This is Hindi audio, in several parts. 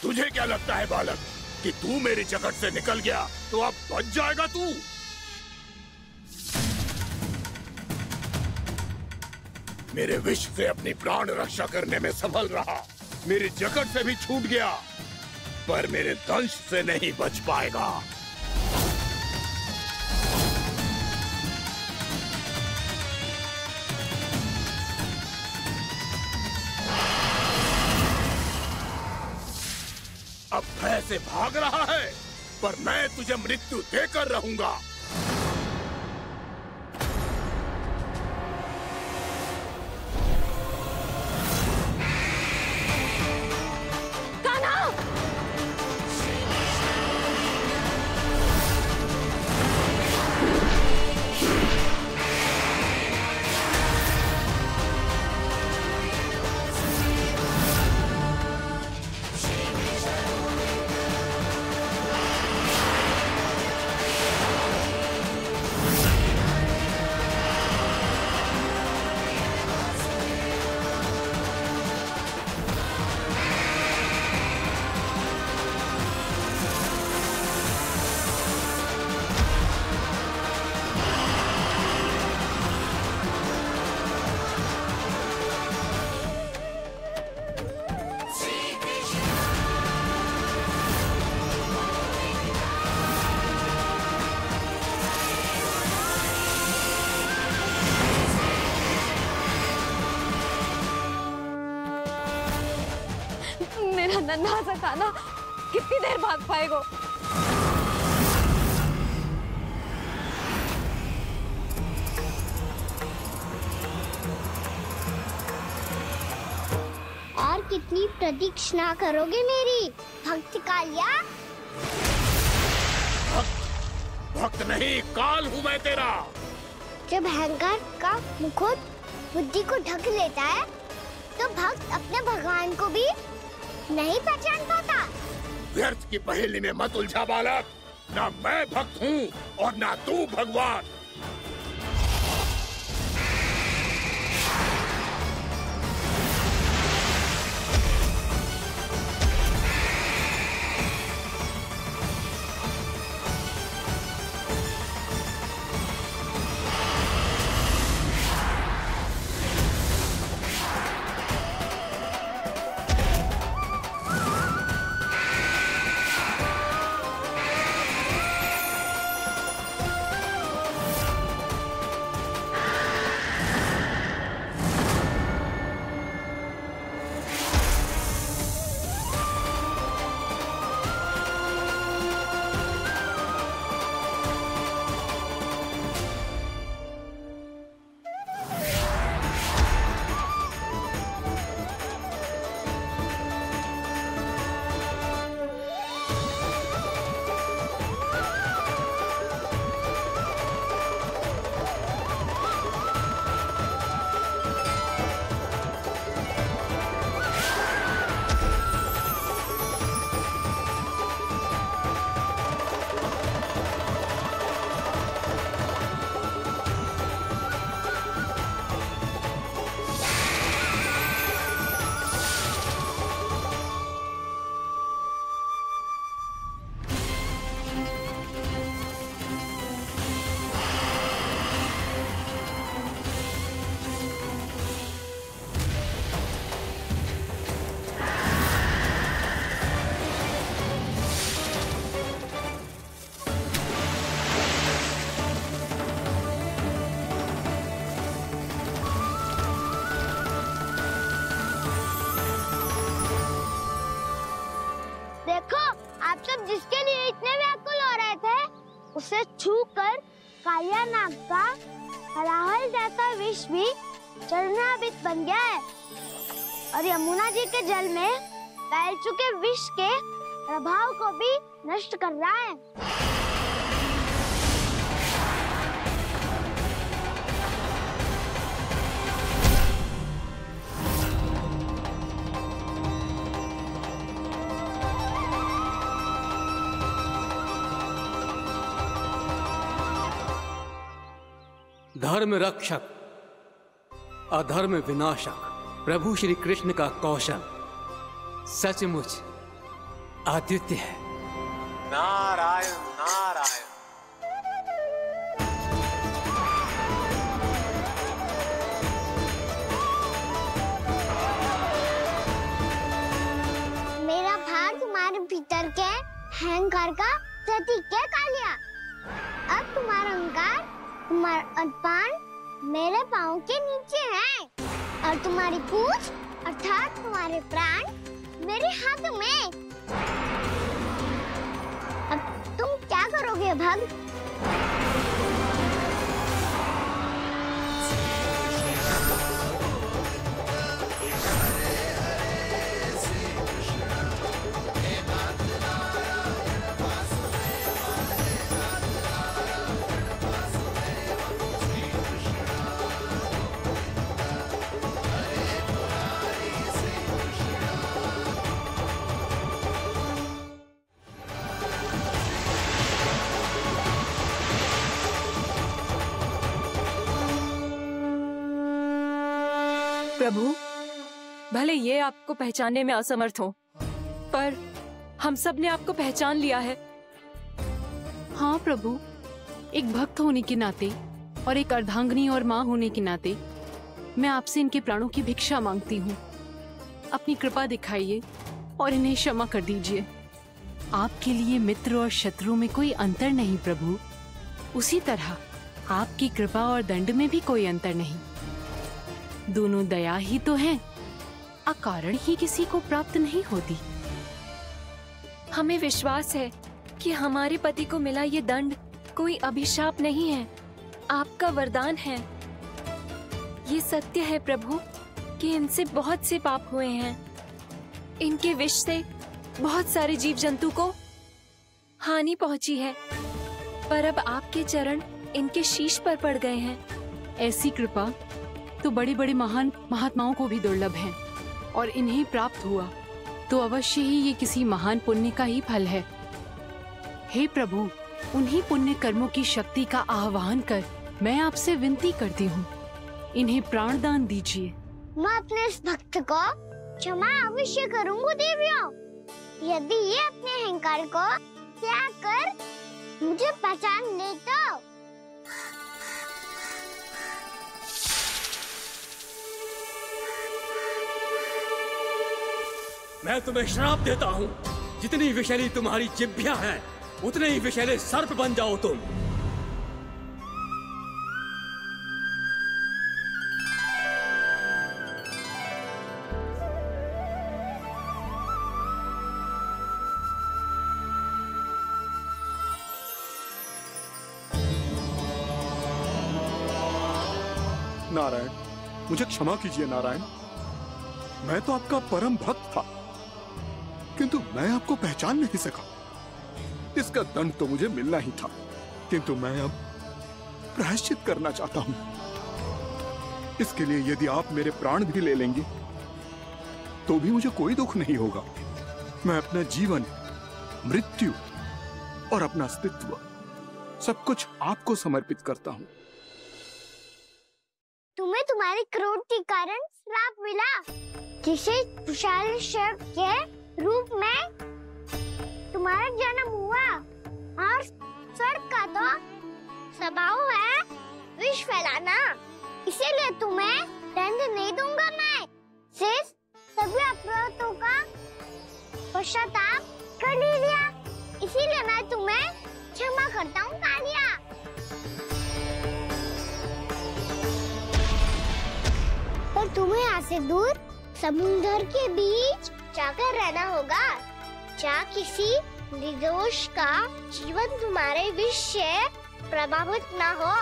तुझे क्या लगता है बालक कि तू मेरी जकड़ से निकल गया तो अब बच जाएगा तू? मेरे विष से अपनी प्राण रक्षा करने में सफल रहा, मेरी जकड़ से भी छूट गया, पर मेरे दंश से नहीं बच पाएगा। अब भय से भाग रहा है, पर मैं तुझे मृत्यु देकर रहूंगा। नन्हा सा कान्हा कितनी देर भाग पाएगा? और कितनी प्रतीक्षा करोगे मेरी भक्त कालिया? भक्त नहीं, काल हूँ मैं तेरा। जब अहंकार का मुकुट बुद्धि को ढक लेता है तो भक्त अपने भगवान को भी नहीं पहचान पाता। व्यर्थ की पहेली में मत उलझा बालक, ना मैं भक्त हूँ और ना तू भगवान। जिसके लिए इतने व्याकुल हो रहे थे, उसे छूकर कालिया नाग का हलाहल जैसा विष भी चरणामृत बन गया है और यमुना जी के जल में फैल चुके विष के प्रभाव को भी नष्ट कर रहा है। धर्म रक्षक अधर्म विनाशक प्रभु श्री कृष्ण का कौशल सचमुच अद्वितीय है। नारायण नारायण। मेरा भार तुम्हारे भीतर के अहंकार का प्रतीक है कालिया। अब तुम्हारा अहंकार, तुम्हारा अनपान मेरे पाँव के नीचे है और तुम्हारी पूंछ अर्थात तुम्हारे प्राण मेरे हाथ में। अब तुम क्या करोगे भक्त? प्रभु, भले ये आपको पहचानने में असमर्थ हो, पर हम सब ने आपको पहचान लिया है। हाँ प्रभु, एक भक्त होने के नाते और एक अर्धांगिनी और माँ होने के नाते मैं आपसे इनके प्राणों की भिक्षा मांगती हूँ। अपनी कृपा दिखाइए और इन्हें क्षमा कर दीजिए। आपके लिए मित्र और शत्रु में कोई अंतर नहीं प्रभु। उसी तरह आपकी कृपा और दंड में भी कोई अंतर नहीं। दोनों दया ही तो हैं, अकारण ही किसी को प्राप्त नहीं होती। हमें विश्वास है कि हमारे पति को मिला ये दंड कोई अभिशाप नहीं है, आपका वरदान है। ये सत्य है प्रभु कि इनसे बहुत से पाप हुए हैं। इनके विष से बहुत सारे जीव जंतु को हानि पहुंची है, पर अब आपके चरण इनके शीश पर पड़ गए हैं। ऐसी कृपा तो बड़े बड़े महान महात्माओं को भी दुर्लभ है, और इन्हें प्राप्त हुआ तो अवश्य ही ये किसी महान पुण्य का ही फल है। हे प्रभु, उन्हीं पुण्य कर्मों की शक्ति का आह्वान कर मैं आपसे विनती करती हूँ, इन्हें प्राण दान दीजिए। मैं अपने इस भक्त को क्षमा अवश्य करूंगा देवियों, यदि ये अपने अहंकार को त्याग कर मुझे पहचान ले तो। मैं तुम्हें श्राप देता हूँ, जितनी विषैली तुम्हारी जिह्वा है उतने ही विषैले सर्प बन जाओ तुम। नारायण, मुझे क्षमा कीजिए नारायण। मैं तो आपका परम भक्त था, किंतु मैं आपको पहचान नहीं सका। इसका दंड तो मुझे मिलना ही था, किंतु मैं अब प्रायश्चित करना चाहता हूं। इसके लिए यदि आप मेरे प्राण भी ले लेंगे तो भी मुझे कोई दुख नहीं होगा। मैं अपना जीवन, मृत्यु और अपना अस्तित्व सब कुछ आपको समर्पित करता हूं। तुम्हें तुम्हारे क्रोध के कारण श्राप मिला, जिसे विशाल सर्प के रूप में तुम्हारा जन्म हुआ, और सर्प का तो स्वभाव है विष फैलाना। इसीलिए तुम्हें दंड नहीं दूंगा मैं। सिर्फ सभी अपराधों का पश्चाताप कर लिया, इसीलिए मैं तुम्हें क्षमा करता हूँ कालिया। पर तुम्हें यहाँ से दूर समुद्र के बीच जाकर रहना होगा, जहाँ किसी निर्दोष का जीवन तुम्हारे विष से प्रभावित न हो।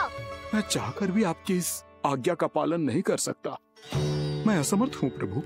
मैं चाहकर भी आपकी इस आज्ञा का पालन नहीं कर सकता। मैं असमर्थ हूँ प्रभु।